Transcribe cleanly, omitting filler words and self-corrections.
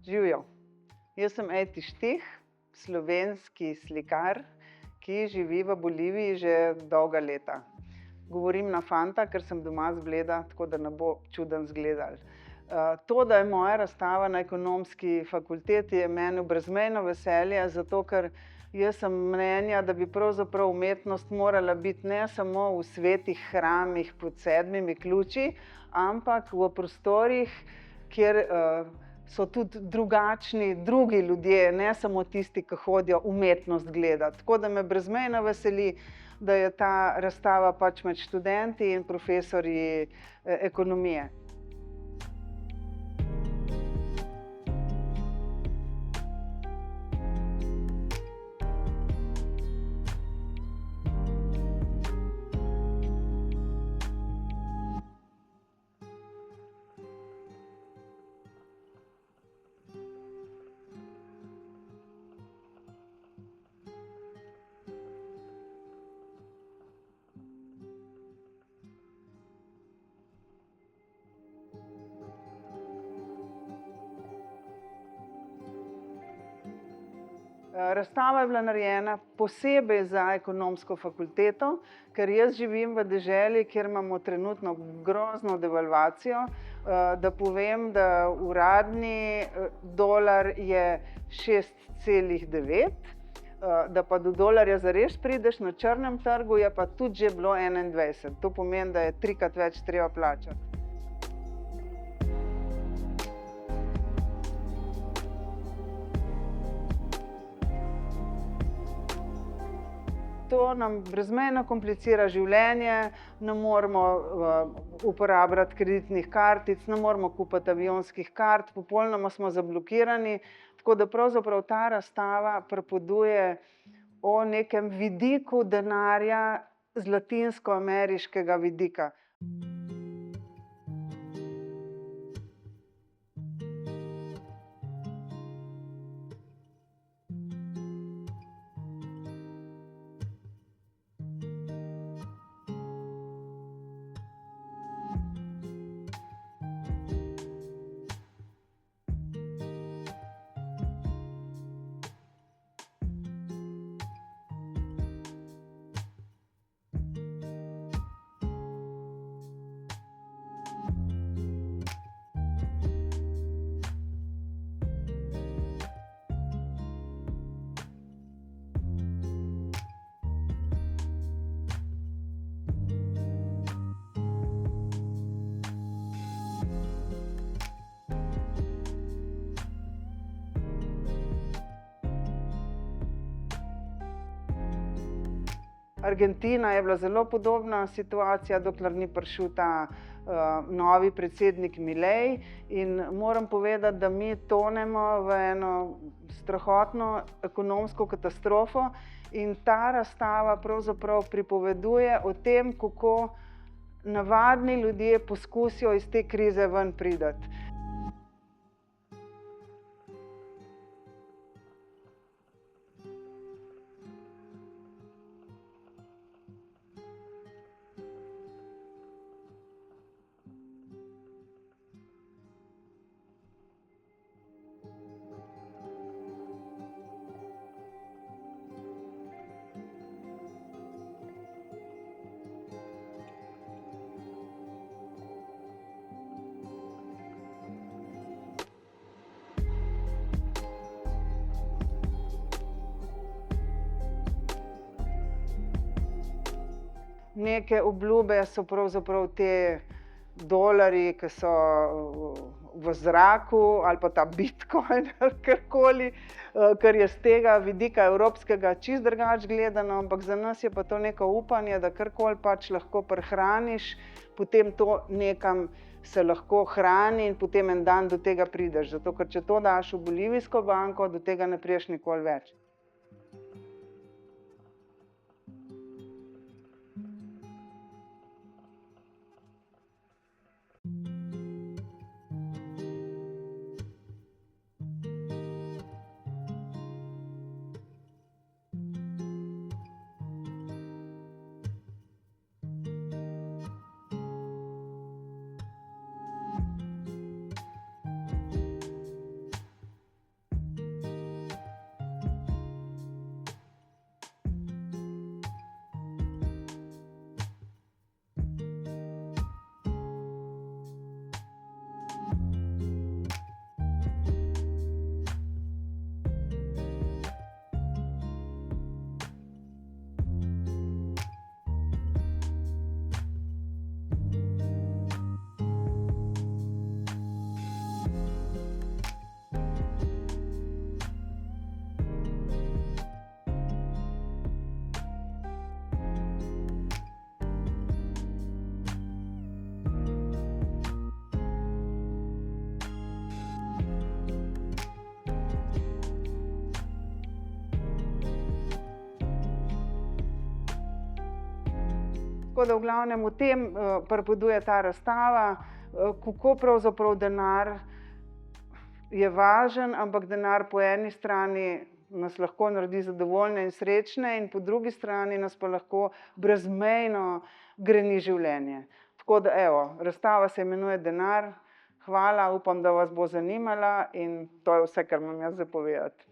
Živijo. Jaz sem Ejti Štih, slovenski slikar, ki živi v Boliviji že dolga leta. Govorim na fanta, ker sem doma z Bleda, tako da ne bo čudno izgledalo. To, da je moja razstava na Ekonomski fakulteti, je meni brezmejno veselje, zato ker jaz sem mnenja, da bi pravzaprav umetnost morala biti ne samo v svetih hramih pod 7 ključi, ampak v prostorih, kjer so tudi drugačni drugi ljudje, ne samo tisti, ki hodijo umetnost gledati. Tako da me brezmejno veseli, da je ta razstava pač med študenti in profesorji ekonomije. Razstava je bila narejena posebej za Ekonomsko fakulteto, ker jaz živim v deželi, kjer imamo trenutno grozno devalvacijo. Da povem, da uradni dolar je 6,9, da pa do dolarja zares prideš na črnem trgu, je pa tudi že bilo 21. To pomeni, da je 3-krat več treba plačati. To nam brezmejno komplicira življenje, ne moremo uporabljati kreditnih kartic, ne moremo kupiti avionskih kart, popolnoma smo zablokirani, tako da pravzaprav ta razstava pripoveduje o nekem vidiku denarja z latinskoameriškega vidika. Argentina je bila zelo podobna situacija, dokler ni prišel ta novi predsednik Milei, in moram povedati, da mi tonemo v eno strahotno ekonomsko katastrofo in ta razstava pravzaprav pripoveduje o tem, kako navadni ljudje poskusijo iz te krize ven priti. Neke obljube so pravzaprav te dolarji, ki so v zraku, ali pa ta bitcoin ali karkoli, kar je z tega vidika evropskega čisto drugače gledano, ampak za nas je pa to neko upanje, da karkoli pač lahko prihraniš, potem to nekam se lahko hrani in potem en dan do tega prideš. Zato, ker če to daš v bolivijsko banko, do tega ne prideš nikoli več. Tako da v glavnem o tem pripoveduje ta razstava, kako pravzaprav denar je važen, ampak denar po eni strani nas lahko naredi zadovoljne in srečne in po drugi strani nas pa lahko brezmejno greni življenje. Tako da evo, razstava se imenuje Denar. Hvala, upam, da vas bo zanimala in to je vse, kar imam jaz za povedati.